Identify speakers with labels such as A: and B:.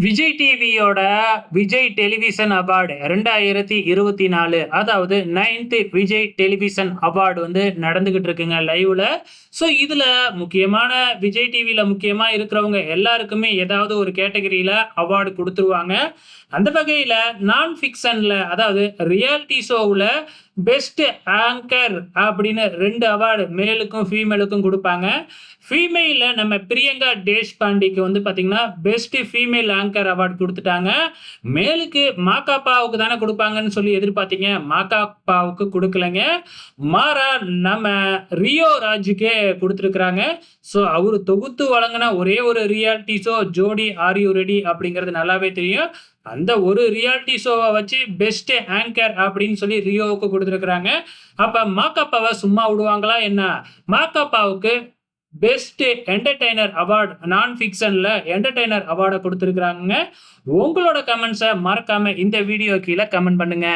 A: விஜய் டிவியோட Vijay television award 2024 அதாவது 9th Vijay television award வந்து நடந்துகிட்டு இருக்குங்க லைவ்ல. ஸோ இதுல முக்கியமான விஜய் டிவில முக்கியமா இருக்கிறவங்க எல்லாருக்குமே ஏதாவது ஒரு கேட்டகரியில அவார்டு குடுத்துருவாங்க. அந்த வகையில நான் ஃபிக்ஷன்ல அதாவது ரியாலிட்டி ஷோவுல பெஸ்ட் ஆங்கர் அப்படின்னு 2 அவார்டு மேலுக்கும், ஃபீமேலுக்கும் குடுப்பாங்க. ஃபீமேல்ல நம்ம பிரியங்கா தேஷ்பாண்டேக்கு வந்து பார்த்தீங்கன்னா, பெஸ்ட் ஃபீமேல் ஆங்கர் அவார்ட் குடுத்துட்டாங்க. மேலுக்கு மாகாபாவுக்கு தானே குடுப்பாங்கன்னு சொல்லி எதிர்பார்த்தீங்க. மாகாபாவுக்கு குடுக்கலங்க. மாறா நம்ம ரியோ ராஜுக்கே குடுத்துருக்காங்க. ஸோ அவரு தொகுத்து வழங்குன ஒரே ஒரு ரியாலிட்டி ஷோ ஜோடி ஆர் யூ ரெடி அப்படிங்கிறது நல்லாவே தெரியும். அந்த ஒரு ரியாலிட்டி ஷோவ வச்சு பெஸ்ட் ஆங்கர் அப்படின்னு சொல்லி ரியோவுக்கு குடுத்துருக்காங்க. அப்ப மாகாபாவ சும்மா விடுவாங்களா என்ன? மாகாபாவுக்கு பெஸ்ட் என்டர்டெய்னர் அவார்ட் நான் ஃபிக்ஷன்ல என்டர்டெய்னர் அவார்டை கொடுத்துருக்காங்க. உங்களோட கமெண்ட்ஸை மறக்காம இந்த வீடியோ கீழே கமெண்ட் பண்ணுங்க.